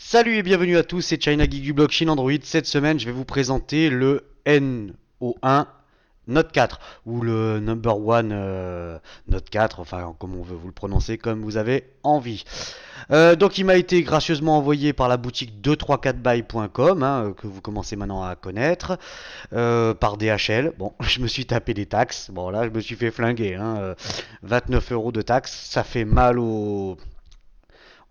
Salut et bienvenue à tous, c'est China Geek du blog Chine Android. Cette semaine, je vais vous présenter le NO1 Note 4 ou le Number One Note 4, enfin comme on veut vous le prononcer, comme vous avez envie. Donc il m'a été gracieusement envoyé par la boutique 234buy.com, que vous commencez maintenant à connaître, par DHL. Bon, je me suis tapé des taxes. Bon là, je me suis fait flinguer. 29 euros de taxes, ça fait mal au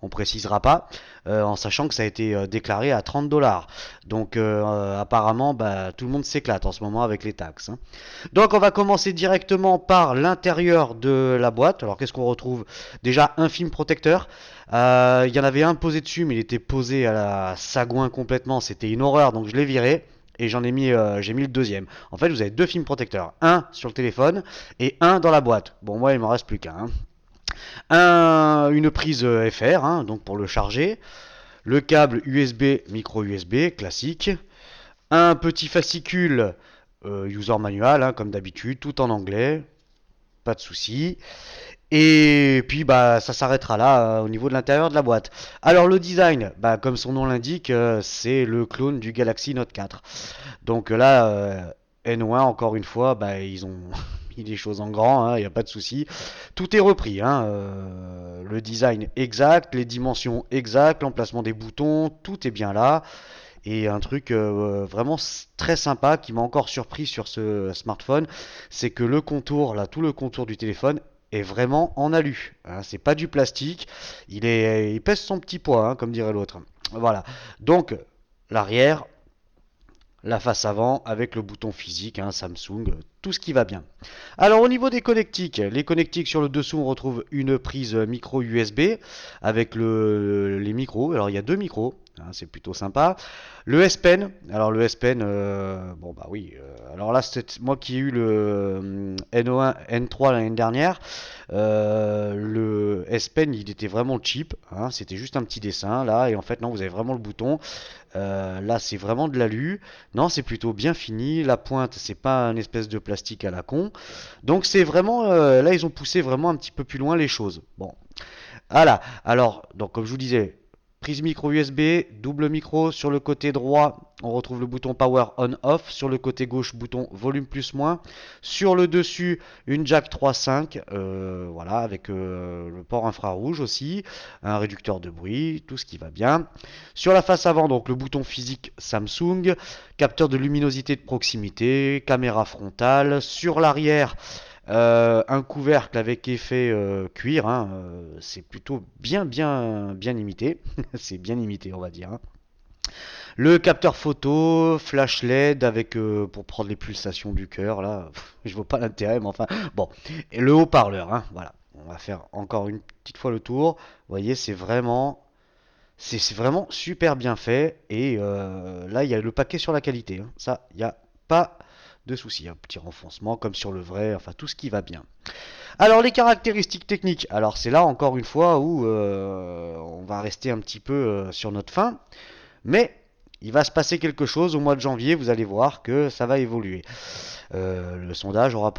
on précisera pas, en sachant que ça a été déclaré à 30 dollars. Donc apparemment, bah, tout le monde s'éclate en ce moment avec les taxes. Donc on va commencer directement par l'intérieur de la boîte. Alors qu'est-ce qu'on retrouve? Déjà un film protecteur. Il y en avait un posé dessus, mais il était posé à la sagouin complètement. C'était une horreur, donc je l'ai viré. Et j'ai mis le deuxième. En fait, vous avez deux films protecteurs, un sur le téléphone et un dans la boîte. Bon, moi, il m'en reste plus qu'un. Une prise FR, donc pour le charger, le câble USB, micro USB classique, un petit fascicule user manual, comme d'habitude, tout en anglais, pas de souci. Et puis bah ça s'arrêtera là au niveau de l'intérieur de la boîte. Alors le design, bah, comme son nom l'indique, c'est le clone du Galaxy Note 4. Donc là, N1 encore une fois, bah, ils ont mis les choses en grand, il n'y a pas de souci. Tout est repris, le design exact, les dimensions exactes, l'emplacement des boutons, tout est bien là. Et un truc vraiment très sympa qui m'a encore surpris sur ce smartphone, c'est que le contour, là, tout le contour du téléphone est vraiment en alu. C'est pas du plastique. Il pèse son petit poids, comme dirait l'autre. Voilà. Donc l'arrière, la face avant avec le bouton physique, Samsung, tout ce qui va bien. Alors au niveau des connectiques, les connectiques sur le dessous on retrouve une prise micro USB avec les micros. Alors il y a deux micros, c'est plutôt sympa. Le S Pen, alors le S Pen, bon bah oui, alors là c'est moi qui ai eu le NO1, N3 l'année dernière. Le S Pen il était vraiment cheap, c'était juste un petit dessin là et en fait non vous avez vraiment le bouton. Là c'est vraiment de l'alu. Non, c'est plutôt bien fini. La pointe, c'est pas un espèce de plastique à la con. Donc c'est vraiment, là ils ont poussé vraiment un petit peu plus loin les choses. Bon, voilà. Alors, donc comme je vous disais, prise micro USB, double micro. Sur le côté droit, on retrouve le bouton Power On/Off. Sur le côté gauche, bouton Volume plus moins. Sur le dessus, une jack 3.5, voilà, avec le port infrarouge aussi, un réducteur de bruit, tout ce qui va bien. Sur la face avant, donc le bouton physique Samsung, capteur de luminosité de proximité, caméra frontale. Sur l'arrière, un couvercle avec effet cuir, c'est plutôt bien imité. C'est bien imité, on va dire. Le capteur photo, flash LED avec pour prendre les pulsations du cœur. Là, je vois pas l'intérêt, mais enfin, bon. Et le haut-parleur, voilà. On va faire encore une petite fois le tour. Vous voyez, c'est vraiment super bien fait. Et là, il y a le paquet sur la qualité. Ça, il n'y a pas de souci. Un petit renfoncement comme sur le vrai. Enfin, tout ce qui va bien. Alors, les caractéristiques techniques. Alors, c'est là encore une fois où on va rester un petit peu sur notre fin. Mais il va se passer quelque chose au mois de janvier. Vous allez voir que ça va évoluer. Le sondage aura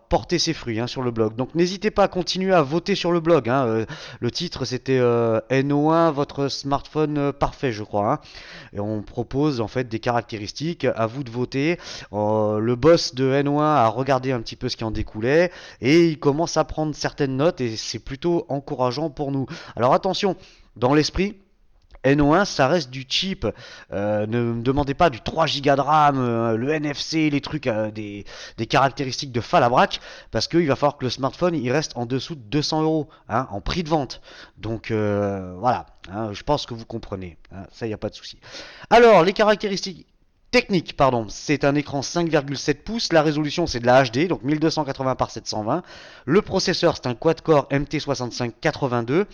porté ses fruits sur le blog. Donc n'hésitez pas à continuer à voter sur le blog. Le titre c'était NO1, votre smartphone parfait, je crois. Et on propose en fait des caractéristiques. À vous de voter. Le boss de NO1 a regardé un petit peu ce qui en découlait et il commence à prendre certaines notes et c'est plutôt encourageant pour nous. Alors attention, dans l'esprit. NO1, ça reste du cheap. Ne me demandez pas du 3 Go de RAM, le NFC, les trucs, des caractéristiques de Falabrac, parce qu'il va falloir que le smartphone il reste en dessous de 200 euros en prix de vente. Donc voilà, je pense que vous comprenez. Ça, il n'y a pas de souci. Alors, les caractéristiques techniques, pardon, c'est un écran 5,7 pouces, la résolution c'est de la HD, donc 1280 par 720. Le processeur c'est un quad-core MT6582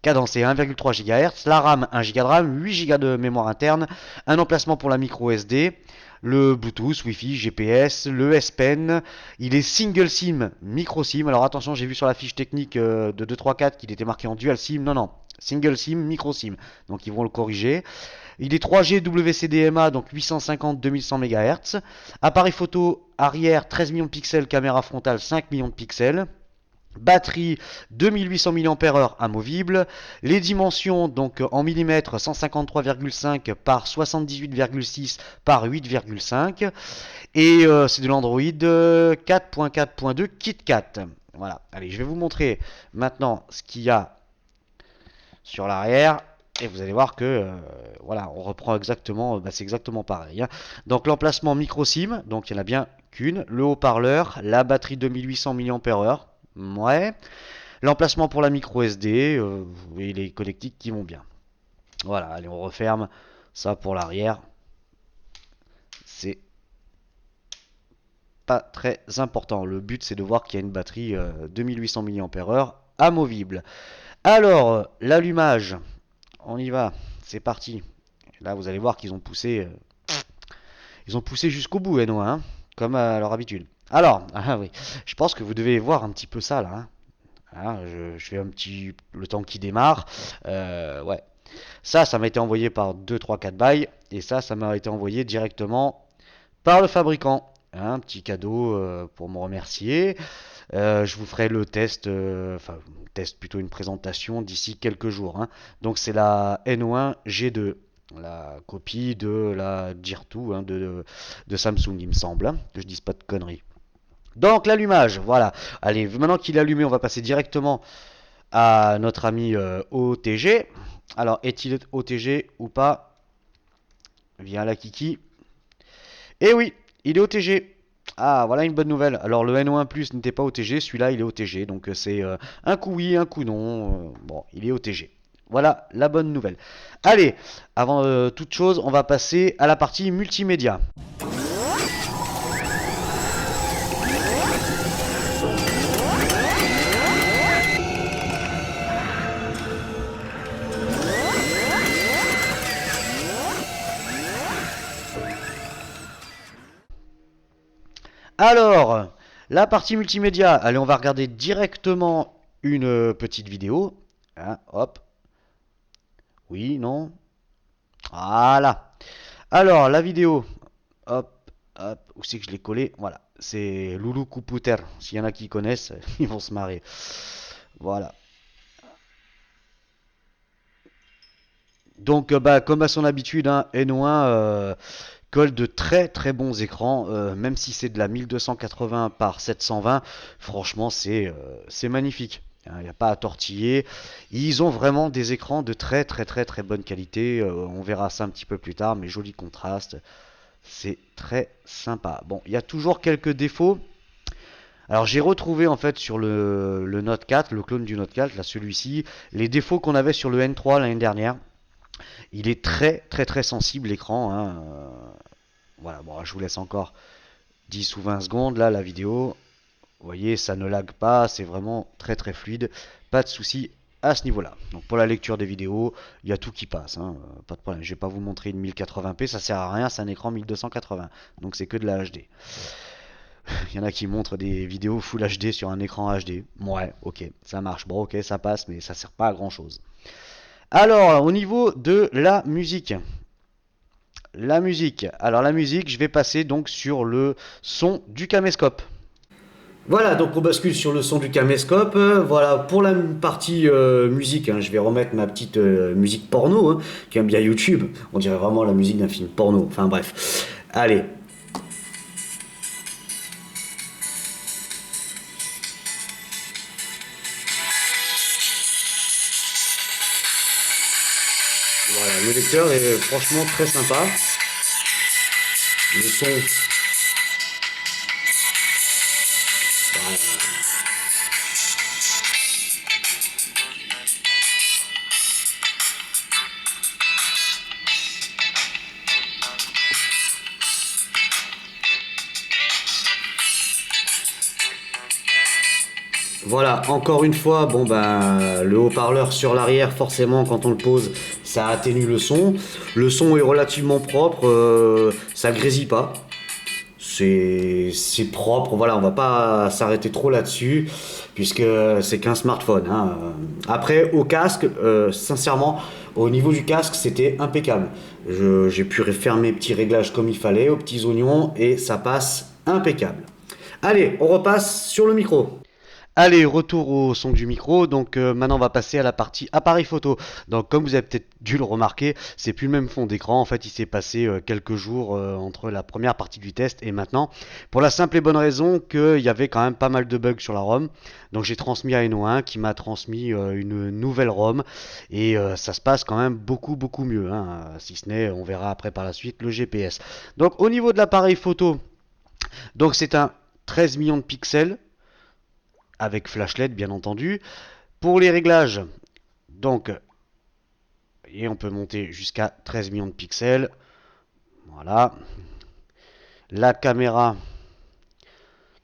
cadencé 1,3 GHz, la RAM 1 Go de RAM, 8 Go de mémoire interne, un emplacement pour la micro SD, le Bluetooth, Wi-Fi, GPS, le S Pen, il est single SIM, micro SIM. Alors attention, j'ai vu sur la fiche technique de 234 qu'il était marqué en dual SIM. Non, non, single SIM, micro SIM. Donc ils vont le corriger. Il est 3G WCDMA, donc 850-2100 MHz. Appareil photo arrière 13 millions de pixels, caméra frontale 5 millions de pixels. Batterie 2800 mAh amovible. Les dimensions donc en millimètres 153,5 par 78,6 par 8,5. Et c'est de l'Android 4.4.2 KitKat. Voilà. Allez, je vais vous montrer maintenant ce qu'il y a sur l'arrière. Et vous allez voir que voilà, on reprend exactement, c'est exactement pareil, hein. Donc l'emplacement micro SIM, donc il y en a bien qu'une. Le haut-parleur, la batterie 2800 mAh. Ouais. L'emplacement pour la micro SD, et les connectiques qui vont bien. Voilà, allez, on referme ça pour l'arrière. C'est pas très important. Le but, c'est de voir qu'il y a une batterie 2800 mAh amovible. Alors, l'allumage, on y va, c'est parti. Là, vous allez voir qu'ils ont poussé, jusqu'au bout, Eno, hein, comme à leur habitude. Alors, ah oui, je pense que vous devez voir un petit peu ça là, hein. Hein, je fais un petit le temps qui démarre. Ouais. Ça m'a été envoyé par 2, 3, 4 bails. Et ça m'a été envoyé directement par le fabricant. Un petit cadeau pour me remercier. Je vous ferai le test, enfin, test plutôt une présentation d'ici quelques jours, hein. Donc c'est la N1 G2, la copie de la Gear 2, hein, de Samsung, il me semble, hein, que je dise pas de conneries. Donc l'allumage, voilà. Allez, maintenant qu'il est allumé, on va passer directement à notre ami OTG. Alors, est-il OTG ou pas? Viens la Kiki. Eh oui, il est OTG. Ah, voilà une bonne nouvelle. Alors, le NO1 Plus n'était pas OTG, celui-là, il est OTG. Donc, c'est un coup oui, un coup non. Bon, il est OTG. Voilà la bonne nouvelle. Allez, avant toute chose, on va passer à la partie multimédia. Alors, la partie multimédia, allez, on va regarder directement une petite vidéo. Hein, hop. Oui, non. Voilà. Alors, la vidéo. Hop, hop. Où c'est que je l'ai collé? Voilà. C'est Loulou Couputer. S'il y en a qui connaissent, ils vont se marrer. Voilà. Donc, bah, comme à son habitude, hein, N1 colle de très très bons écrans, même si c'est de la 1280 par 720, franchement c'est magnifique. Il n'y a pas à tortiller. Ils ont vraiment des écrans de très très très très bonne qualité. On verra ça un petit peu plus tard, mais joli contraste. C'est très sympa. Bon, il y a toujours quelques défauts. Alors j'ai retrouvé en fait sur le Note 4, le clone du Note 4, là celui-ci, les défauts qu'on avait sur le N3 l'année dernière. Il est très très très sensible l'écran, hein. Voilà, bon, je vous laisse encore 10 ou 20 secondes là la vidéo. Vous voyez, ça ne lag pas, c'est vraiment très très fluide. Pas de souci à ce niveau-là. Donc pour la lecture des vidéos, il y a tout qui passe, hein, pas de problème. Je vais pas vous montrer une 1080p, ça sert à rien, c'est un écran 1280. Donc c'est que de la HD. Il y en a qui montrent des vidéos Full HD sur un écran HD. Ouais, ok, ça marche. Bon, ok, ça passe, mais ça sert pas à grand chose. Alors, au niveau de la musique. La musique. Alors la musique, je vais passer donc sur le son du caméscope. Voilà, donc on bascule sur le son du caméscope. Voilà, pour la partie musique, hein, je vais remettre ma petite musique porno, hein, qui aime bien YouTube. On dirait vraiment la musique d'un film porno. Enfin bref. Allez. Voilà, le lecteur est franchement très sympa. Le son. Voilà. Voilà, encore une fois, bon ben le haut-parleur sur l'arrière, forcément quand on le pose, ça atténue le son. Le son est relativement propre, ça grésille pas. C'est propre, voilà, on va pas s'arrêter trop là-dessus, puisque c'est qu'un smartphone, hein. Après, au casque, sincèrement, au niveau du casque, c'était impeccable. J'ai pu faire mes petits réglages comme il fallait, aux petits oignons, et ça passe impeccable. Allez, on repasse sur le micro. Allez, retour au son du micro. Donc maintenant, on va passer à la partie appareil photo. Donc comme vous avez peut-être dû le remarquer, c'est plus le même fond d'écran. En fait, il s'est passé quelques jours entre la première partie du test et maintenant. Pour la simple et bonne raison qu'il y avait quand même pas mal de bugs sur la ROM. Donc j'ai transmis à Eno1 qui m'a transmis une nouvelle ROM. Et ça se passe quand même beaucoup mieux, hein. Si ce n'est, on verra après par la suite, le GPS. Donc au niveau de l'appareil photo, donc c'est un 13 millions de pixels avec flashlight bien entendu. Pour les réglages, donc, et on peut monter jusqu'à 13 millions de pixels. Voilà. La caméra,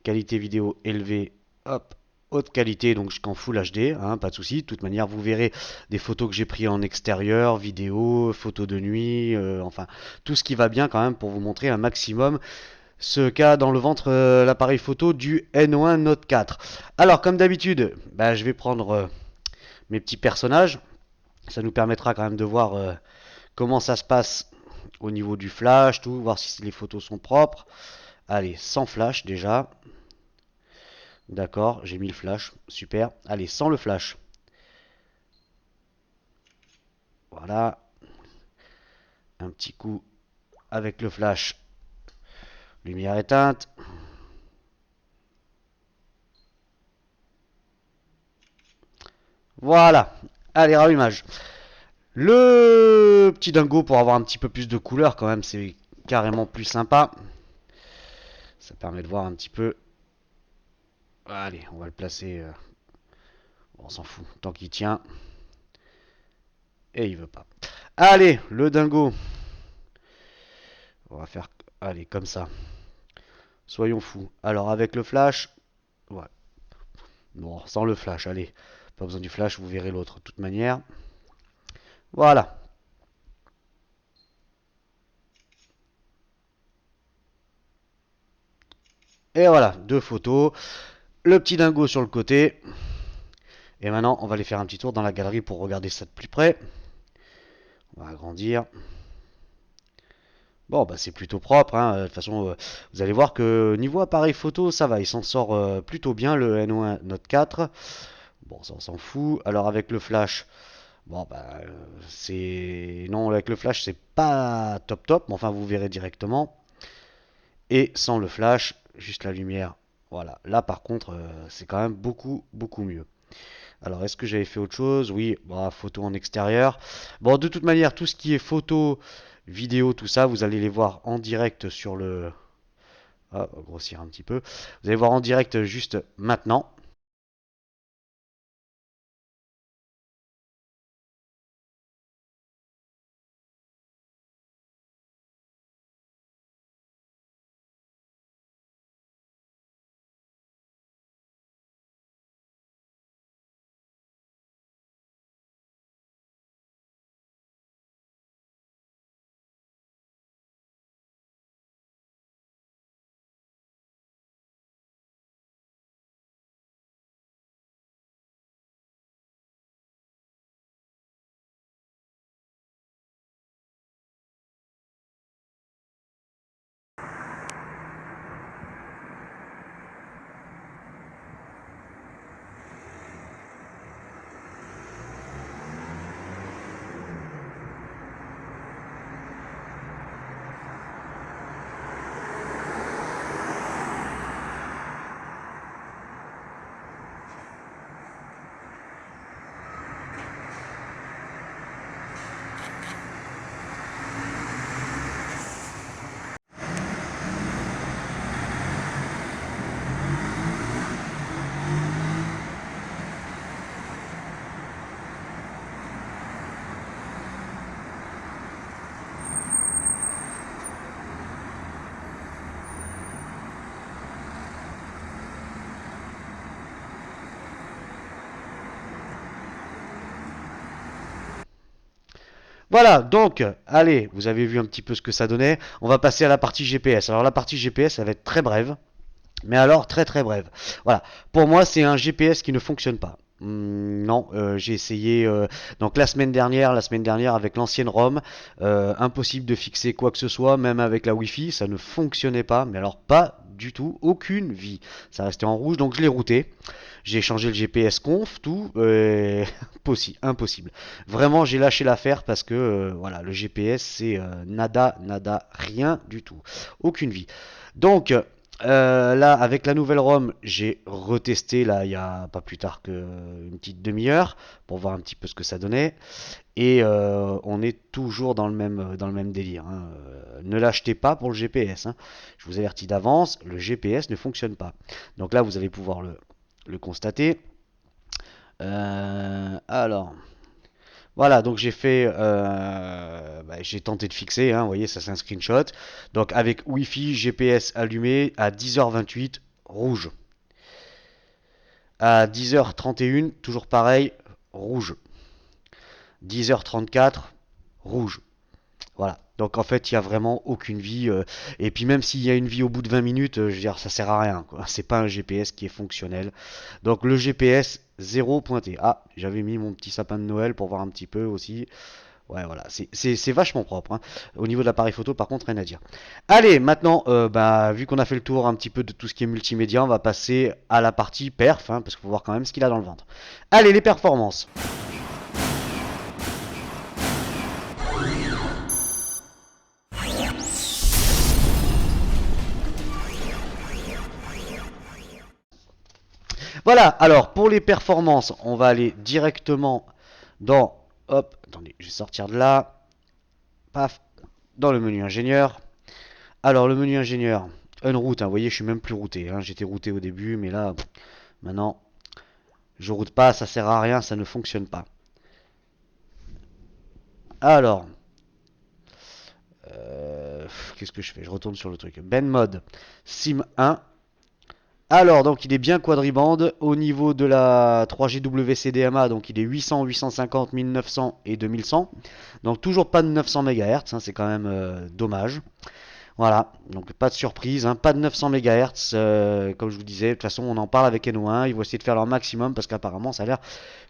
qualité vidéo élevée, hop, haute qualité, donc jusqu'en Full HD, hein, pas de souci. De toute manière, vous verrez des photos que j'ai prises en extérieur, vidéo, photos de nuit, enfin, tout ce qui va bien quand même pour vous montrer un maximum ce qu'a dans le ventre l'appareil photo du N1 Note 4. Alors, comme d'habitude, bah, je vais prendre mes petits personnages. Ça nous permettra quand même de voir comment ça se passe au niveau du flash, tout, voir si les photos sont propres. Allez, sans flash déjà. D'accord, j'ai mis le flash, super. Allez, sans le flash. Voilà, un petit coup avec le flash. Lumière éteinte. Voilà, allez, rallumage. Le petit dingo pour avoir un petit peu plus de couleur quand même, c'est carrément plus sympa. Ça permet de voir un petit peu. Allez, on va le placer. On s'en fout, tant qu'il tient. Et il veut pas. Allez, le dingo. On va faire, allez, comme ça. Soyons fous. Alors avec le flash, ouais. Non, sans le flash, allez. Pas besoin du flash, vous verrez l'autre de toute manière. Voilà. Et voilà, deux photos. Le petit dingo sur le côté. Et maintenant, on va aller faire un petit tour dans la galerie pour regarder ça de plus près. On va agrandir. Bon, bah c'est plutôt propre, hein. De toute façon, vous allez voir que niveau appareil photo, ça va. Il s'en sort plutôt bien, le N1 Note 4. Bon, ça on s'en fout. Alors avec le flash, bon, bah c'est... Non, avec le flash, c'est pas top top, mais enfin, vous verrez directement. Et sans le flash, juste la lumière. Voilà. Là, par contre, c'est quand même beaucoup mieux. Alors, est-ce que j'avais fait autre chose? Oui, bah, photo en extérieur. Bon, de toute manière, tout ce qui est photo, vidéo, tout ça, vous allez les voir en direct sur le... Ah, on va grossir un petit peu. Vous allez voir en direct juste maintenant. Voilà, donc, allez, vous avez vu un petit peu ce que ça donnait. On va passer à la partie GPS. Alors la partie GPS, ça va être très brève. Mais alors, très brève. Voilà. Pour moi, c'est un GPS qui ne fonctionne pas. Non, j'ai essayé donc la semaine dernière avec l'ancienne ROM, impossible de fixer quoi que ce soit, même avec la Wi-Fi, ça ne fonctionnait pas, mais alors pas du tout, aucune vie. Ça restait en rouge, donc je l'ai routé. J'ai changé le GPS conf, tout, impossible. Vraiment, j'ai lâché l'affaire parce que voilà, le GPS c'est nada, nada, rien du tout, aucune vie. Donc là, avec la nouvelle ROM, j'ai retesté là il y a pas plus tard qu'une petite demi-heure pour voir un petit peu ce que ça donnait. Et on est toujours dans le même délire, hein. Ne l'achetez pas pour le GPS, hein. Je vous avertis d'avance, le GPS ne fonctionne pas. Donc là, vous allez pouvoir le constater. Alors, voilà, donc j'ai fait, j'ai tenté de fixer, hein, vous voyez, ça c'est un screenshot. Donc avec Wi-Fi, GPS allumé à 10h28, rouge. À 10h31, toujours pareil, rouge. 10h34, rouge. Voilà. Donc en fait, il n'y a vraiment aucune vie. Et puis même s'il y a une vie au bout de 20 minutes, je veux dire, ça sert à rien, quoi. C'est pas un GPS qui est fonctionnel. Donc le GPS, zéro pointé. Ah, j'avais mis mon petit sapin de Noël pour voir un petit peu aussi. Ouais, voilà, c'est vachement propre, hein. Au niveau de l'appareil photo, par contre, rien à dire. Allez, maintenant, vu qu'on a fait le tour un petit peu de tout ce qui est multimédia, on va passer à la partie perf, hein, parce qu'il faut voir quand même ce qu'il a dans le ventre. Allez, les performances. Voilà, alors pour les performances, on va aller directement dans... Hop, attendez, je vais sortir de là. Paf, dans le menu ingénieur. Alors le menu ingénieur, unroute, hein, vous voyez, je suis même plus routé, hein. J'étais routé au début, mais là, maintenant, je route pas, ça sert à rien, ça ne fonctionne pas. Alors, qu'est-ce que je fais? Je retourne sur le truc. Ben mode, sim 1. Alors, donc il est bien quadribande au niveau de la 3G WCDMA, donc il est 800, 850, 1900 et 2100. Donc toujours pas de 900 MHz, hein, c'est quand même dommage. Voilà, donc pas de surprise, hein, pas de 900 MHz, comme je vous disais. De toute façon, on en parle avec NO1, ils vont essayer de faire leur maximum parce qu'apparemment ça a l'air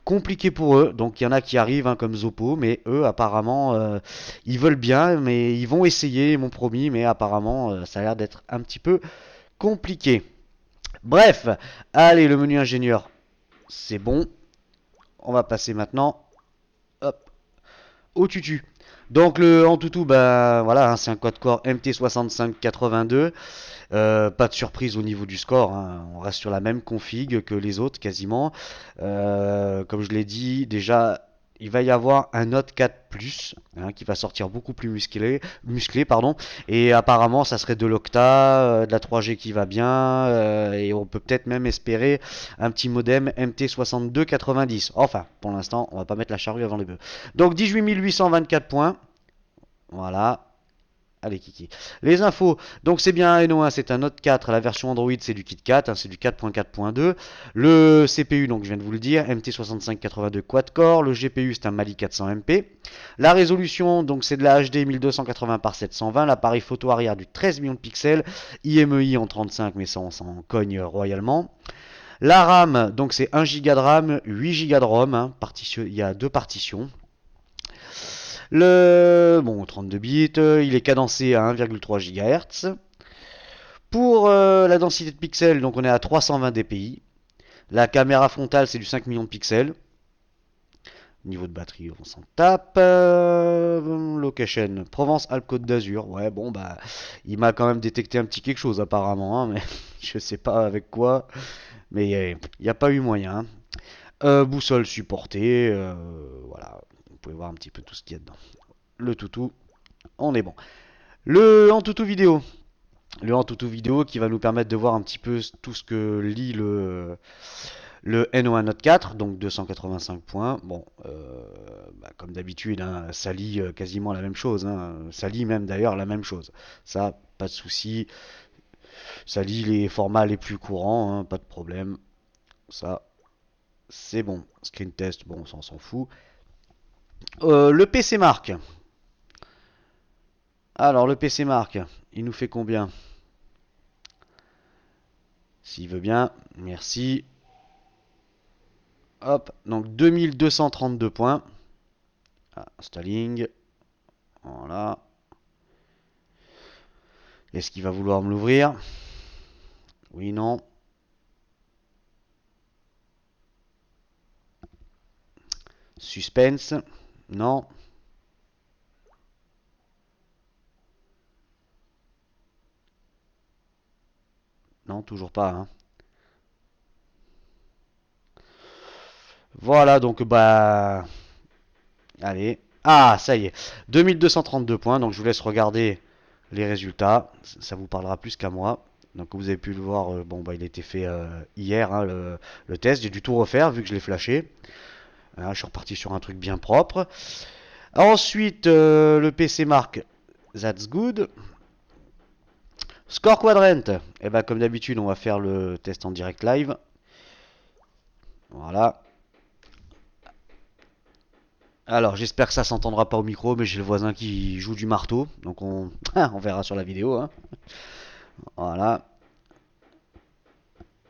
compliqué pour eux. Donc il y en a qui arrivent, hein, comme Zopo, mais eux apparemment ils veulent bien, mais ils vont essayer, ils m'ont promis, mais apparemment ça a l'air d'être un petit peu compliqué. Bref, allez, le menu ingénieur, c'est bon. On va passer maintenant, hop, au tutu. Donc le Antutu, ben voilà, hein, c'est un quad-core MT6582. Pas de surprise au niveau du score, hein. On reste sur la même config que les autres quasiment. Comme je l'ai dit, déjà il va y avoir un Note 4 Plus, hein, qui va sortir beaucoup plus musclé pardon. Et apparemment ça serait de l'octa, de la 3G qui va bien, et on peut peut-être même espérer un petit modem MT6290. Enfin, pour l'instant, on va pas mettre la charrue avant les bœufs. Donc 18 824 points. Voilà. Allez, Kiki. Les infos, donc c'est bien un NO1, c'est un Note 4, la version Android c'est du KitKat, hein, c'est du 4.4.2. Le CPU, donc je viens de vous le dire, MT6582 quad-core. Le GPU c'est un Mali 400MP. La résolution, donc c'est de la HD 1280 par 720. L'appareil photo arrière du 13 millions de pixels. IMEI en 35, mais ça on s'en cogne royalement. La RAM, donc c'est 1 Go de RAM, 8 Go de ROM, hein, il y a deux partitions. Bon, 32 bits, il est cadencé à 1,3 GHz. Pour la densité de pixels, donc on est à 320 dpi. La caméra frontale, c'est du 5 millions de pixels. Niveau de batterie, on s'en tape. Location, Provence-Alpes-Côte d'Azur. Ouais, bon, bah, il m'a quand même détecté un petit quelque chose apparemment, hein, mais je sais pas avec quoi. Mais il n'y a pas eu moyen. Boussole supportée. Voilà, vous pouvez voir un petit peu tout ce qu'il y a dedans. Le toutou, on est bon. Le Antutu vidéo. Le Antutu vidéo qui va nous permettre de voir un petit peu tout ce que lit le NO1 Note 4, donc 285 points. Bon, comme d'habitude, hein, ça lit quasiment la même chose, hein. Ça lit même d'ailleurs la même chose. Ça, pas de souci. Ça lit les formats les plus courants, hein, pas de problème. Ça, c'est bon. Screen test, bon, ça on s'en fout. Le PC Mark. Alors, le PC Mark, il nous fait combien? S'il veut bien, merci. Hop, donc 2232 points. Ah, Stalling. Voilà. Est-ce qu'il va vouloir me l'ouvrir? Oui, non. Suspense. Non. Non, toujours pas, hein. Voilà, donc bah... Allez. Ah, ça y est. 2232 points, donc je vous laisse regarder les résultats. Ça vous parlera plus qu'à moi. Donc vous avez pu le voir, bon bah il a été fait hier, hein, le test. J'ai dû tout refaire vu que je l'ai flashé. Hein, je suis reparti sur un truc bien propre. Ensuite, le PC marque That's good. Score Quadrant. Et bah comme d'habitude, on va faire le test en direct live. Voilà. Alors, j'espère que ça s'entendra pas au micro, mais j'ai le voisin qui joue du marteau, donc on verra sur la vidéo, hein. Voilà.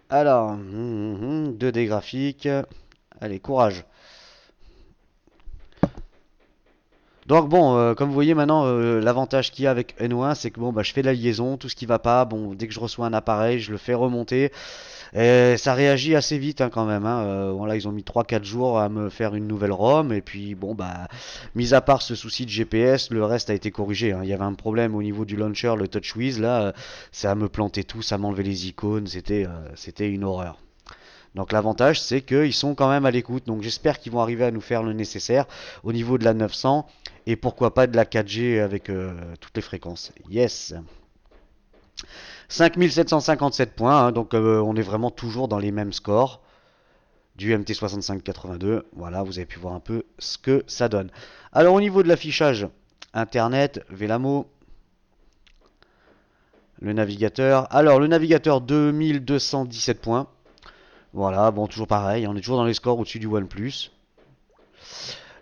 Alors, 2D graphique. Allez, courage. Donc bon, comme vous voyez maintenant, l'avantage qu'il y a avec NO1, c'est que bon, bah, je fais la liaison, tout ce qui va pas, bon, dès que je reçois un appareil, je le fais remonter. Et ça réagit assez vite hein, quand même. Hein. Voilà, ils ont mis 3 4 jours à me faire une nouvelle ROM. Et puis bon, bah, mis à part ce souci de GPS, le reste a été corrigé. Hein. Il y avait un problème au niveau du launcher, le TouchWiz. Là, ça me plantait tout, ça m'enlevait les icônes. C'était une horreur. Donc l'avantage, c'est qu'ils sont quand même à l'écoute. Donc j'espère qu'ils vont arriver à nous faire le nécessaire au niveau de la 900 et pourquoi pas de la 4G avec toutes les fréquences. Yes. 5757 points, hein, donc on est vraiment toujours dans les mêmes scores du MT6582. Voilà, vous avez pu voir un peu ce que ça donne. Alors au niveau de l'affichage Internet, Vélamo, le navigateur. Alors le navigateur 2217 points. Voilà, bon toujours pareil, on est toujours dans les scores au-dessus du OnePlus.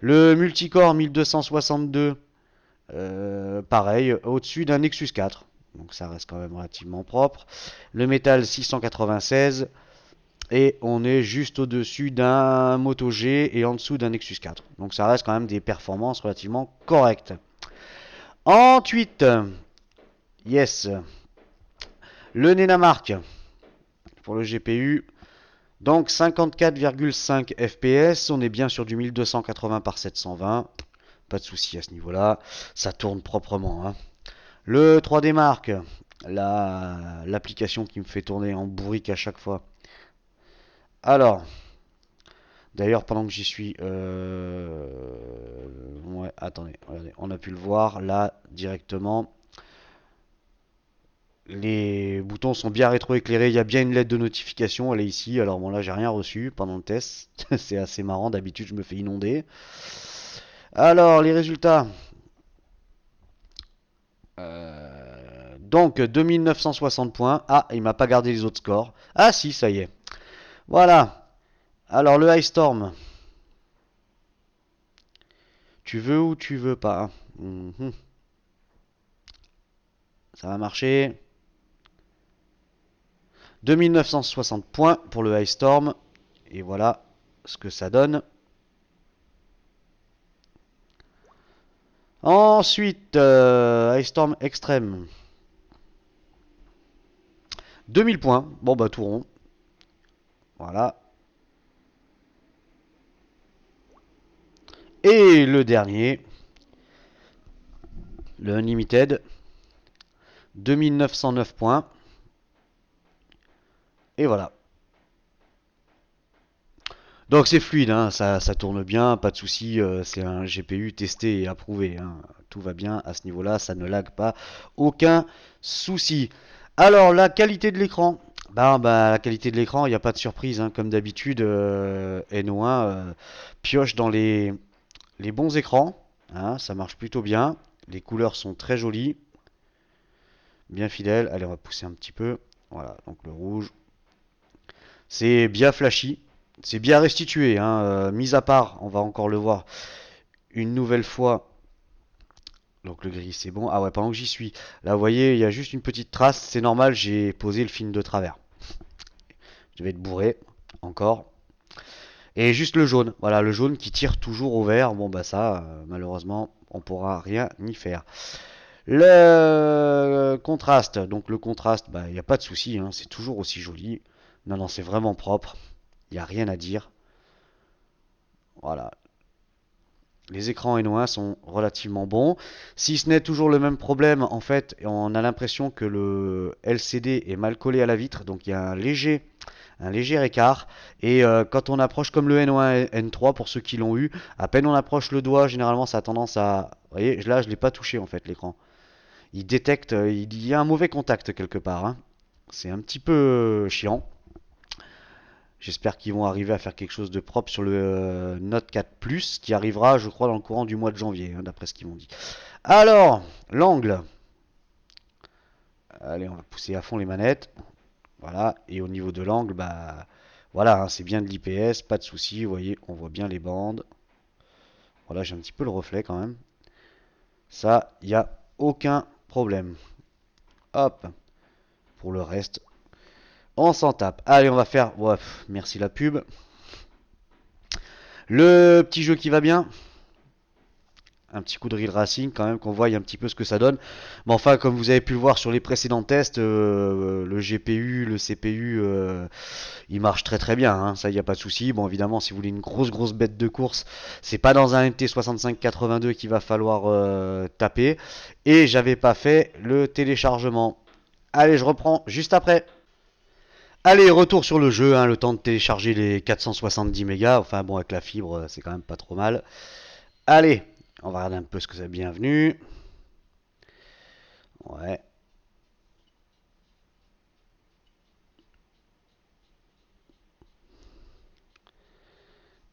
Le multicore 1262, pareil, au-dessus d'un Nexus 4. Donc ça reste quand même relativement propre. Le métal 696. Et on est juste au-dessus d'un Moto G et en dessous d'un Nexus 4. Donc ça reste quand même des performances relativement correctes. Ensuite, yes, le Nenamark pour le GPU. Donc 54,5 FPS, on est bien sur du 1280 par 720. Pas de souci à ce niveau-là, ça tourne proprement. Hein. Le 3D Mark, l'application qui me fait tourner en bourrique à chaque fois. Alors, d'ailleurs, pendant que j'y suis, ouais, attendez, regardez, on a pu le voir là directement. Les boutons sont bien rétroéclairés. Il y a bien une lettre de notification. Elle est ici. Alors bon, là, j'ai rien reçu pendant le test. C'est assez marrant. D'habitude, je me fais inonder. Alors, les résultats. Donc, 2960 points. Ah, il m'a pas gardé les autres scores. Ah, si, ça y est. Voilà. Alors, le High Storm. Tu veux ou tu veux pas? Ça va marcher. 2960 points pour le High Storm. Et voilà ce que ça donne. Ensuite, High Storm Extreme. 2000 points. Bon, bah, tout rond. Voilà. Et le dernier, le Unlimited. 2909 points. Et voilà. Donc c'est fluide, hein, ça tourne bien, pas de souci. C'est un GPU testé et approuvé. Hein. Tout va bien à ce niveau-là, ça ne lag pas. Aucun souci. Alors la qualité de l'écran. Bah, la qualité de l'écran, il n'y a pas de surprise. Hein. Comme d'habitude, NO1 pioche dans les bons écrans. Hein, ça marche plutôt bien. Les couleurs sont très jolies. Bien fidèles. Allez, on va pousser un petit peu. Voilà, donc le rouge. C'est bien flashy. C'est bien restitué, hein. Mis à part, on va encore le voir une nouvelle fois. Donc le gris c'est bon. Ah ouais, pendant que j'y suis, là vous voyez, il y a juste une petite trace. C'est normal, j'ai posé le film de travers. Je vais être bourré, encore. Et juste le jaune, voilà, le jaune qui tire toujours au vert. Bon bah ça, malheureusement, on pourra rien y faire. Le contraste, donc le contraste, bah, il n'y a pas de souci, hein, c'est toujours aussi joli. Non, non, c'est vraiment propre, il n'y a rien à dire. Voilà, les écrans N1 sont relativement bons. Si ce n'est toujours le même problème, en fait, on a l'impression que le LCD est mal collé à la vitre, donc il y a un léger écart. Et quand on approche comme le N1 et N3, pour ceux qui l'ont eu, à peine on approche le doigt, généralement ça a tendance à... Vous voyez, là je ne l'ai pas touché en fait l'écran. Il détecte, il y a un mauvais contact quelque part, hein. C'est un petit peu chiant. J'espère qu'ils vont arriver à faire quelque chose de propre sur le Note 4 Plus, qui arrivera, je crois, dans le courant du mois de janvier, hein, d'après ce qu'ils m'ont dit. Alors, l'angle. Allez, on va pousser à fond les manettes. Voilà, et au niveau de l'angle, bah voilà, hein, c'est bien de l'IPS, pas de souci. Vous voyez, on voit bien les bandes. Voilà, j'ai un petit peu le reflet quand même. Ça, il n'y a aucun problème. Hop, pour le reste, on s'en tape. Allez, on va faire. Ouais, merci la pub. Le petit jeu qui va bien. Un petit coup de Real Racing quand même, qu'on voit un petit peu ce que ça donne. Mais enfin, comme vous avez pu le voir sur les précédents tests, le GPU, le CPU, il marche très très bien, hein, ça, il n'y a pas de souci. Bon, évidemment, si vous voulez une grosse bête de course, c'est pas dans un MT6582 qu'il va falloir taper. Et j'avais pas fait le téléchargement. Allez, je reprends juste après. Allez, retour sur le jeu, hein, le temps de télécharger les 470 mégas. Enfin bon, avec la fibre, c'est quand même pas trop mal. Allez, on va regarder un peu ce que c'est bienvenu. Ouais.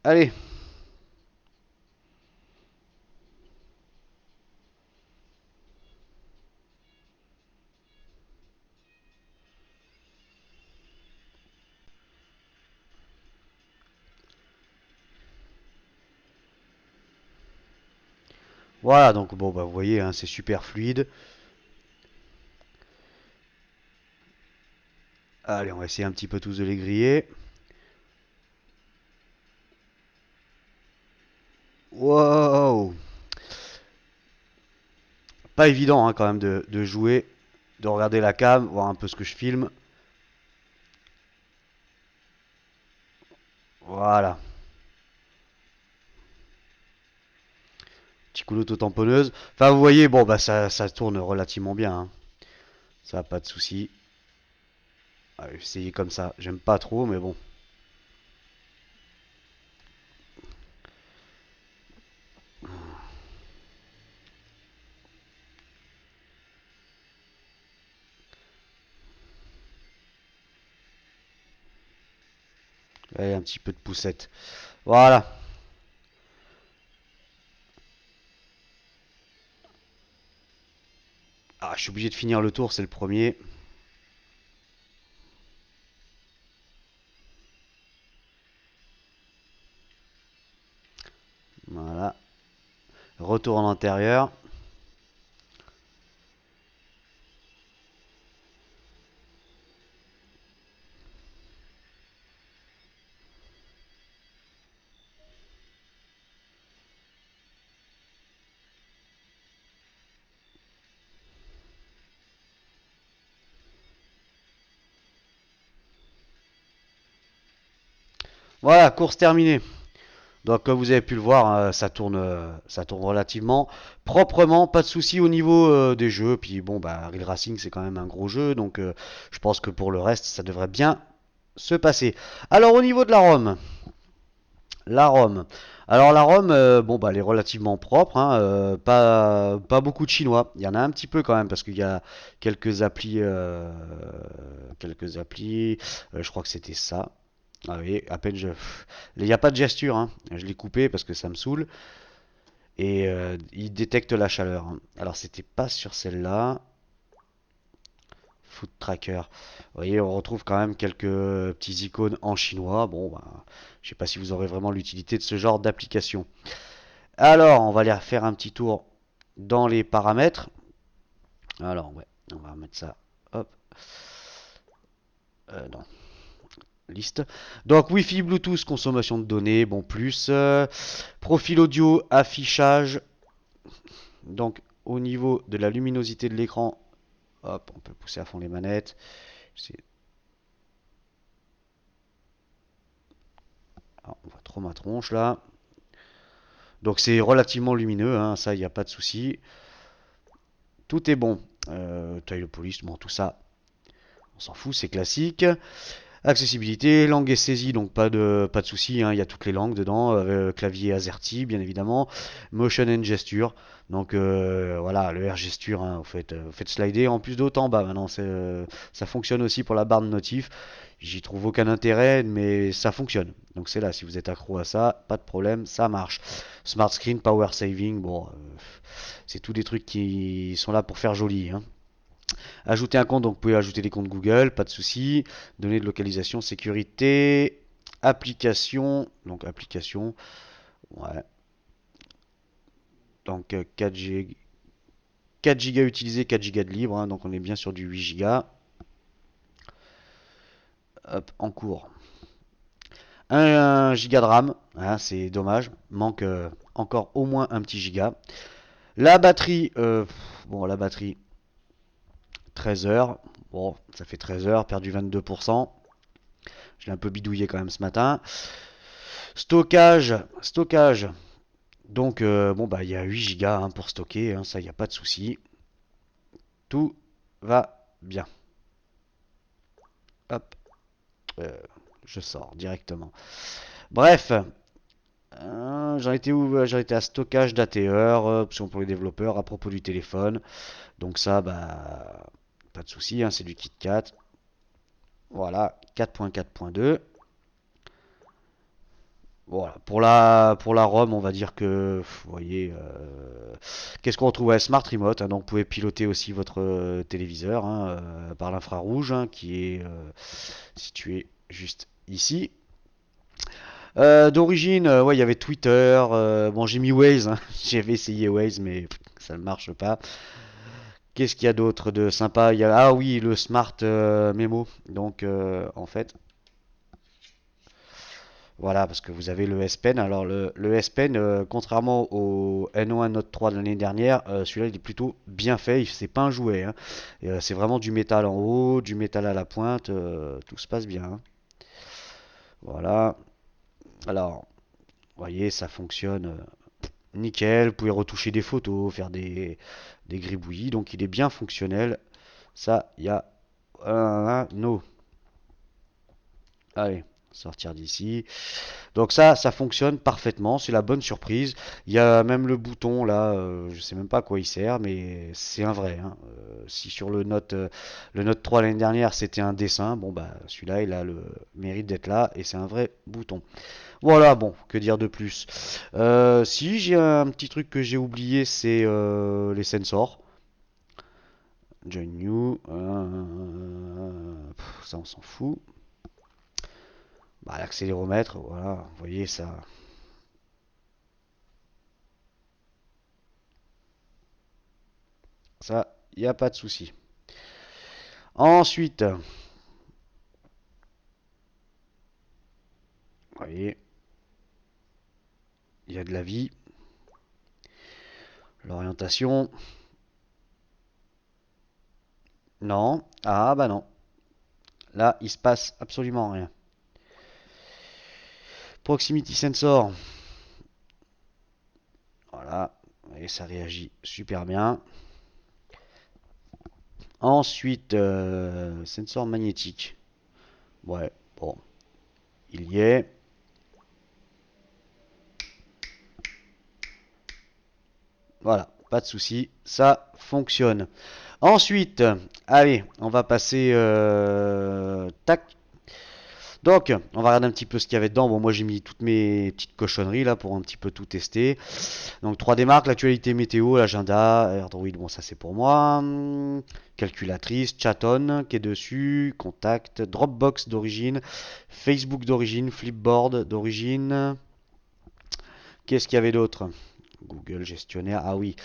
Allez. Voilà, donc bon, bah, vous voyez, hein, c'est super fluide. Allez, on va essayer un petit peu tous de les griller. Wow! Pas évident, hein, quand même de jouer, de regarder la cam, voir un peu ce que je filme. Voilà. Petit coup d'auto-tamponneuse. Enfin, vous voyez, bon, bah ça tourne relativement bien, hein. Ça, pas de souci. Allez, essayer comme ça. J'aime pas trop, mais bon. Allez, un petit peu de poussette. Voilà. Ah, je suis obligé de finir le tour, c'est le premier. Voilà. Retour en intérieur. Voilà, course terminée. Donc comme vous avez pu le voir, ça tourne relativement proprement, pas de souci au niveau des jeux. Puis bon, bah Real Racing c'est quand même un gros jeu, donc je pense que pour le reste ça devrait bien se passer. Alors au niveau de la ROM, la ROM. Alors la ROM, bon bah elle est relativement propre, hein, pas beaucoup de chinois. Il y en a un petit peu quand même parce qu'il y a quelques applis, je crois que c'était ça. Ah oui, à peine je. Il n'y a pas de gesture, hein. Je l'ai coupé parce que ça me saoule. Et il détecte la chaleur, hein. Alors c'était pas sur celle-là. Food Tracker. Vous voyez, on retrouve quand même quelques petits icônes en chinois. Bon, bah, je sais pas si vous aurez vraiment l'utilité de ce genre d'application. Alors, on va aller faire un petit tour dans les paramètres. Alors, ouais, on va mettre ça. Hop. Non, liste. Donc Wi-Fi, Bluetooth, consommation de données, bon plus. Profil audio, affichage. Donc au niveau de la luminosité de l'écran, hop, on peut pousser à fond les manettes. Ah, on voit trop ma tronche là. Donc c'est relativement lumineux, hein, ça, il n'y a pas de souci. Tout est bon. Taille de police, bon, tout ça, on s'en fout, c'est classique. Accessibilité, langue et saisie, donc pas de souci, hein, il y a toutes les langues dedans. Clavier AZERTY, bien évidemment. Motion and gesture, donc voilà, le R gesture, hein, vous faites slider en plus de haut en bas. Maintenant, ça fonctionne aussi pour la barre de notif. J'y trouve aucun intérêt, mais ça fonctionne. Donc c'est là, si vous êtes accro à ça, pas de problème, ça marche. Smart screen, power saving, bon, c'est tous des trucs qui sont là pour faire joli, hein. Ajouter un compte, donc vous pouvez ajouter des comptes Google, pas de souci. Données de localisation, sécurité, application, donc application, ouais. Donc 4 Go utilisés, 4 Go de libre, hein, donc on est bien sur du 8 Go. Hop, en cours. 1 Go de RAM, hein, c'est dommage, manque encore au moins un petit giga. La batterie, bon la batterie, 13 heures, bon ça fait 13 heures, perdu 22%. Je l'ai un peu bidouillé quand même ce matin. Stockage. Donc, bon, bah, il y a 8 Go hein, pour stocker, hein, ça, il n'y a pas de souci. Tout va bien. Hop, euh, je sors directement. Bref, j'en étais où? J'en étais à stockage d'ATR, option pour les développeurs, à propos du téléphone. Donc ça, bah, pas de souci, hein, c'est du KitKat. Voilà, 4.4.2. Voilà, pour la ROM, on va dire que, vous voyez, qu'est-ce qu'on retrouve? Ouais, Smart Remote, hein, donc vous pouvez piloter aussi votre téléviseur hein, par l'infrarouge, hein, qui est situé juste ici. D'origine, ouais, il y avait Twitter, bon j'ai mis Waze, hein, j'avais essayé Waze, mais ça ne marche pas. Qu'est-ce qu'il y a d'autre de sympa? Ah oui, le Smart Memo, donc en fait, voilà, parce que vous avez le S Pen. Alors le S Pen, contrairement au N1 Note 3 de l'année dernière, celui-là il est plutôt bien fait. C'est pas un jouet, hein. C'est vraiment du métal en haut, du métal à la pointe. Tout se passe bien, hein. Voilà. Alors, vous voyez, ça fonctionne nickel. Vous pouvez retoucher des photos, faire des gribouillis. Donc il est bien fonctionnel. Ça, il y a un no. Allez, sortir d'ici. Donc ça fonctionne parfaitement, c'est la bonne surprise. Il y a même le bouton là, je sais même pas à quoi il sert, mais c'est un vrai, hein. Si sur le Note 3 l'année dernière c'était un dessin, bon bah celui-là il a le mérite d'être là et c'est un vrai bouton. Voilà, bon, que dire de plus. Si j'ai un petit truc que j'ai oublié, c'est les sensors. Join new, ça on s'en fout. Bah, l'accéléromètre, voilà, vous voyez ça. Ça, il n'y a pas de souci. Ensuite, vous voyez, il y a de la vie. L'orientation, non. Ah bah non. Là, il se passe absolument rien. Proximity sensor, voilà. Et ça réagit super bien. Ensuite, sensor magnétique. Ouais, bon, il y est. Voilà, pas de souci, ça fonctionne. Ensuite, allez, on va passer tac. Donc, on va regarder un petit peu ce qu'il y avait dedans. Bon, moi j'ai mis toutes mes petites cochonneries là pour un petit peu tout tester. Donc 3D Mark, l'actualité météo, l'agenda, Android, bon ça c'est pour moi. Calculatrice, Chaton qui est dessus, Contact, Dropbox d'origine, Facebook d'origine, Flipboard d'origine. Qu'est-ce qu'il y avait d'autre? Google gestionnaire, ah oui,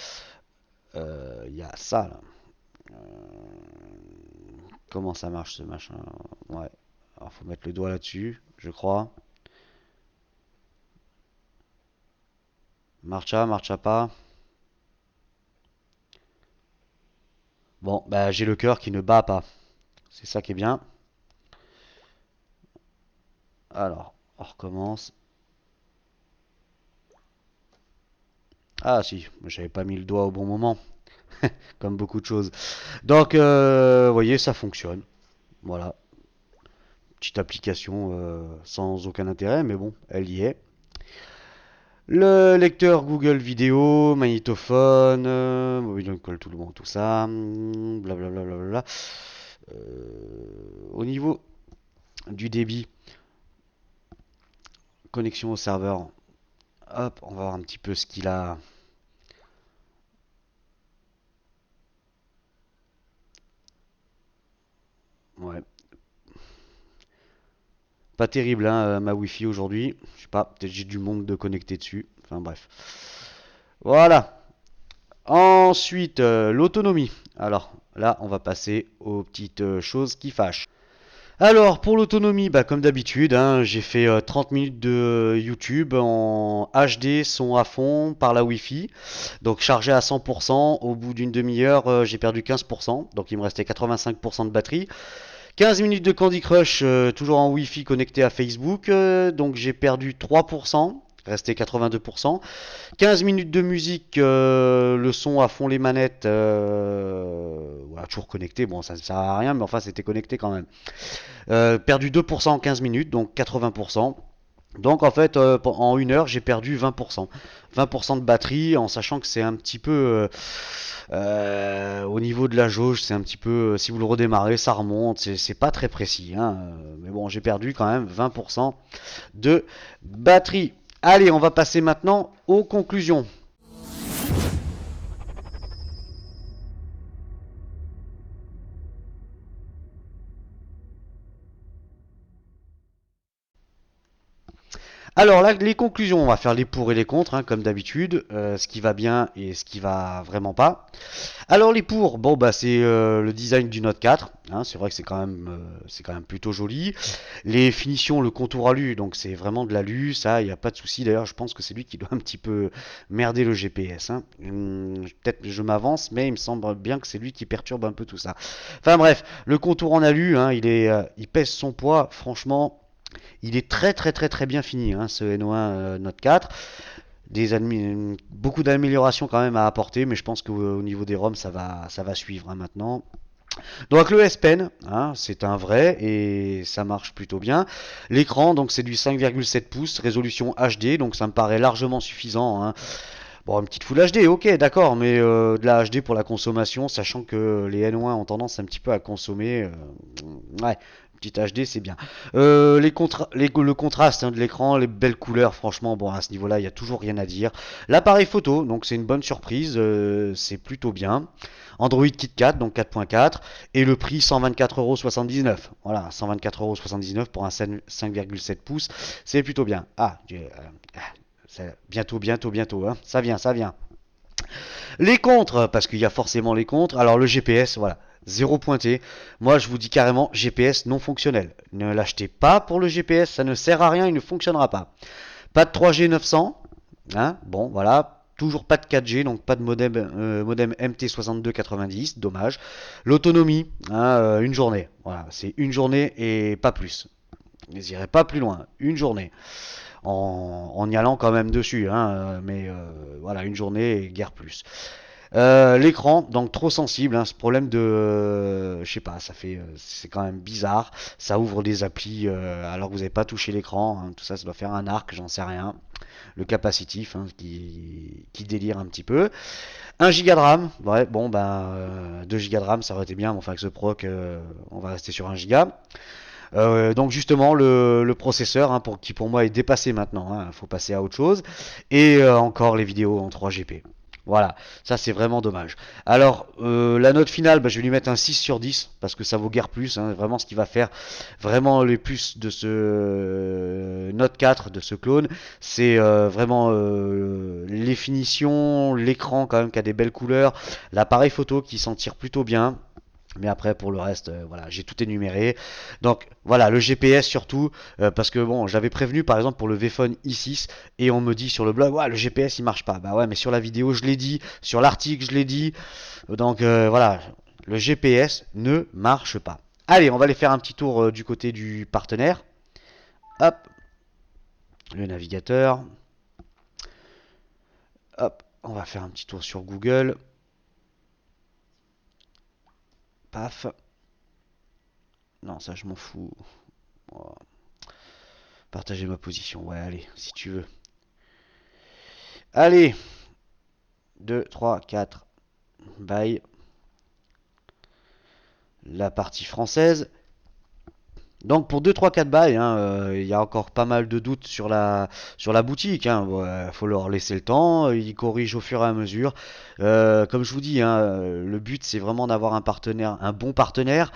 il y a ça là. Comment ça marche ce machin? Ouais, alors faut mettre le doigt là-dessus, je crois. Marcha, marcha pas. Bon, bah j'ai le cœur qui ne bat pas. C'est ça qui est bien. Alors, on recommence. Ah si, j'avais pas mis le doigt au bon moment, comme beaucoup de choses. Donc, vous voyez, ça fonctionne. Voilà, petite application sans aucun intérêt, mais bon, elle y est. Le lecteur Google Vidéo, magnétophone, mobile call tout le monde, tout ça, blablabla. Au niveau du débit, connexion au serveur, hop, on va voir un petit peu ce qu'il a. Ouais, pas terrible, hein, ma Wi-Fi aujourd'hui. Je sais pas, peut-être j'ai du monde de connecté dessus. Enfin bref. Voilà. Ensuite, l'autonomie. Alors là, on va passer aux petites choses qui fâchent. Alors, pour l'autonomie, bah, comme d'habitude, hein, j'ai fait 30 minutes de YouTube en HD, son à fond, par la Wi-Fi. Donc chargé à 100%, au bout d'une demi-heure, j'ai perdu 15%. Donc il me restait 85% de batterie. 15 minutes de Candy Crush, toujours en Wi-Fi connecté à Facebook. Donc j'ai perdu 3%. Resté 82%. 15 minutes de musique, le son à fond les manettes, voilà, toujours connecté. Bon, ça ne sert à rien, mais enfin, c'était connecté quand même. Perdu 2% en 15 minutes, donc 80%. Donc en fait, en une heure, j'ai perdu 20%. 20% de batterie, en sachant que c'est un petit peu... au niveau de la jauge, c'est un petit peu... si vous le redémarrez, ça remonte. C'est pas très précis, hein, mais bon, j'ai perdu quand même 20% de batterie. Allez, on va passer maintenant aux conclusions. Alors là, les conclusions, on va faire les pour et les contre, hein, comme d'habitude, ce qui va bien et ce qui va vraiment pas. Alors les pour, bon bah c'est le design du Note 4, hein, c'est vrai que c'est quand même plutôt joli. Les finitions, le contour alu, donc c'est vraiment de l'alu, ça, il n'y a pas de souci. D'ailleurs, je pense que c'est lui qui doit un petit peu merder le GPS, hein. Peut-être que je m'avance, mais il me semble bien que c'est lui qui perturbe un peu tout ça. Enfin bref, le contour en alu, hein, il pèse son poids, franchement. Il est très très très très bien fini, hein, ce N1 Note 4. Beaucoup d'améliorations quand même à apporter, mais je pense qu'au niveau des ROM, ça va suivre, hein, maintenant. Donc le S Pen, hein, c'est un vrai et ça marche plutôt bien. L'écran, donc c'est du 5,7 pouces, résolution HD, donc ça me paraît largement suffisant, hein. Bon, une petite Full HD, ok, d'accord, mais de la HD pour la consommation, sachant que les N1 ont tendance un petit peu à consommer. Ouais, petite HD, c'est bien. Le contraste, hein, de l'écran, les belles couleurs, franchement, bon, à ce niveau-là, il n'y a toujours rien à dire. L'appareil photo, donc c'est une bonne surprise, c'est plutôt bien. Android KitKat, donc 4.4, et le prix 124,79 €. Voilà, 124,79 € pour un 5,7 pouces, c'est plutôt bien. Bientôt, bientôt, bientôt, hein. Ça vient, ça vient. Les contres, parce qu'il y a forcément les contres. Alors le GPS, voilà, zéro pointé. Moi, je vous dis carrément, GPS non fonctionnel. Ne l'achetez pas pour le GPS, ça ne sert à rien, il ne fonctionnera pas. Pas de 3G 900, hein, bon, voilà. Toujours pas de 4G, donc pas de modem MT6290, dommage. L'autonomie, hein, une journée. Voilà, c'est une journée et pas plus. N'hésitez pas plus loin, une journée en y allant quand même dessus, hein, mais voilà, une journée et guère plus. L'écran, donc trop sensible, hein, ce problème de, je sais pas, c'est quand même bizarre. Ça ouvre des applis alors que vous n'avez pas touché l'écran, hein, tout ça, ça doit faire un arc, j'en sais rien. Le capacitif, hein, qui délire un petit peu. 1 giga de RAM, ouais, bon ben 2 giga de RAM, ça aurait été bien, mais enfin avec ce proc, on va rester sur 1 giga. Donc justement le processeur, hein, qui pour moi est dépassé maintenant, hein, faut passer à autre chose. Et encore les vidéos en 3GP. Voilà, ça c'est vraiment dommage. Alors la note finale, bah, je vais lui mettre un 6 sur 10 parce que ça vaut guère plus, hein, vraiment ce qui va faire vraiment les plus de ce Note 4, de ce clone, c'est vraiment les finitions, l'écran quand même qui a des belles couleurs, l'appareil photo qui s'en tire plutôt bien. Mais après, pour le reste, voilà, j'ai tout énuméré. Donc voilà, le GPS surtout, parce que bon, j'avais prévenu par exemple pour le Vphone i6, et on me dit sur le blog, ouais, le GPS il marche pas. Bah ouais, mais sur la vidéo je l'ai dit, sur l'article je l'ai dit. Donc voilà, le GPS ne marche pas. Allez, on va aller faire un petit tour du côté du partenaire. Hop, le navigateur. Hop, on va faire un petit tour sur Google. Paf. Non, ça je m'en fous. Oh. Partager ma position. Ouais, allez, si tu veux. Allez. 2, 3, 4. Bye. La partie française. Donc pour 2, 3, 4 bails, hein, il y a encore pas mal de doutes sur la boutique. Hein. Ouais, faut leur laisser le temps, ils corrigent au fur et à mesure. Comme je vous dis, hein, le but c'est vraiment d'avoir un partenaire, un bon partenaire.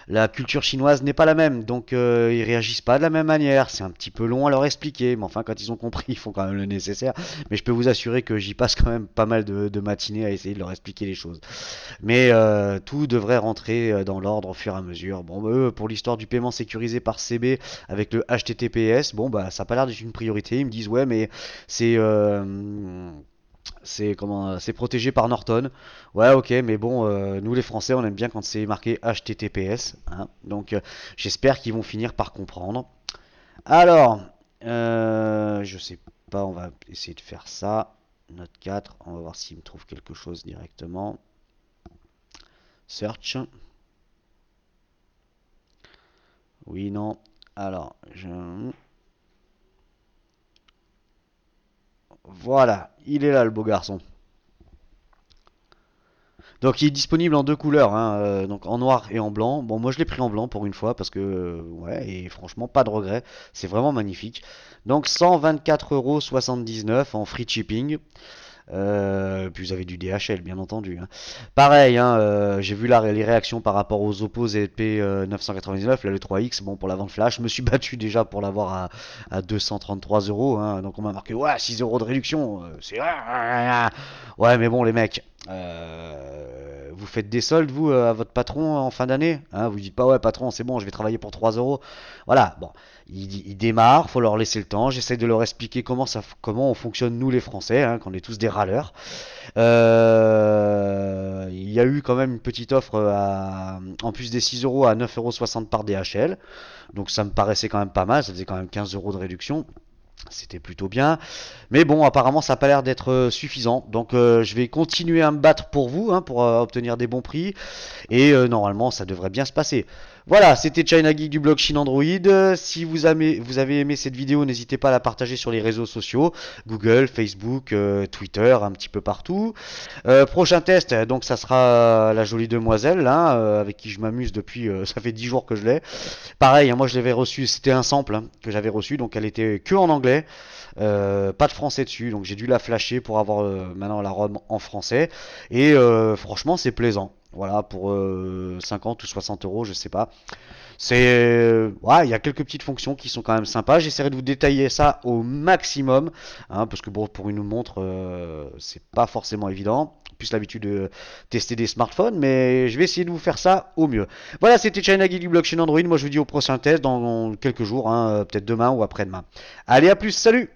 La culture chinoise n'est pas la même, donc ils réagissent pas de la même manière. C'est un petit peu long à leur expliquer, mais enfin quand ils ont compris, ils font quand même le nécessaire. Mais je peux vous assurer que j'y passe quand même pas mal de matinées à essayer de leur expliquer les choses. Mais tout devrait rentrer dans l'ordre au fur et à mesure. Bon, bah, pour l'histoire du paiement sécurisé par CB avec le HTTPS, bon, bah, ça n'a pas l'air d'être une priorité. Ils me disent, ouais, mais c'est. C'est protégé par Norton. Ouais, ok, mais bon, nous les Français, on aime bien quand c'est marqué HTTPS. Hein, donc, j'espère qu'ils vont finir par comprendre. Alors, je sais pas, on va essayer de faire ça. Note 4, on va voir s'il me trouve quelque chose directement. Search. Oui, non. Alors, voilà, il est là le beau garçon. Donc il est disponible en deux couleurs, hein, donc en noir et en blanc. Bon, moi je l'ai pris en blanc pour une fois parce que, ouais, et franchement, pas de regret. C'est vraiment magnifique. Donc 124,79 € en free shipping. Puis vous avez du DHL, bien entendu. Hein. Pareil, hein, j'ai vu les réactions par rapport aux Oppo ZP 999, là le 3X, bon pour la vente flash, je me suis battu déjà pour l'avoir à 233 €. Hein, donc on m'a marqué, ouais, 6 € de réduction, c'est... Ouais, mais bon les mecs, vous faites des soldes, vous, à votre patron en fin d'année, hein, vous dites pas, ouais patron, c'est bon, je vais travailler pour 3 €. Voilà, bon, ils démarrent, faut leur laisser le temps. J'essaie de leur expliquer comment on fonctionne nous les Français, hein, qu'on est tous des râleurs. Il y a eu quand même une petite offre en plus des 6 € à 9,60 € par DHL. Donc ça me paraissait quand même pas mal, ça faisait quand même 15 € de réduction. C'était plutôt bien. Mais bon, apparemment, ça n'a pas l'air d'être suffisant. Donc, je vais continuer à me battre pour vous, hein, pour obtenir des bons prix. Et normalement, ça devrait bien se passer. Voilà, c'était China Geek du blog Chine Android. Si vous avez aimé cette vidéo, n'hésitez pas à la partager sur les réseaux sociaux. Google, Facebook, Twitter, un petit peu partout. Prochain test, donc ça sera la jolie demoiselle, hein, avec qui je m'amuse depuis, ça fait 10 jours que je l'ai. Pareil, hein, moi je l'avais reçu, c'était un sample hein, que j'avais reçu, donc elle était que en anglais, pas de français dessus, donc j'ai dû la flasher pour avoir maintenant la ROM en français. Et franchement, c'est plaisant. Voilà, pour 50 ou 60 €, je sais pas. Ouais, il y a quelques petites fonctions qui sont quand même sympas. J'essaierai de vous détailler ça au maximum, hein, parce que bon, pour une montre, c'est pas forcément évident. Plus l'habitude de tester des smartphones, mais je vais essayer de vous faire ça au mieux. Voilà, c'était China Geek du blockchain Android. Moi, je vous dis au prochain test dans quelques jours, hein, peut-être demain ou après-demain. Allez, à plus, salut!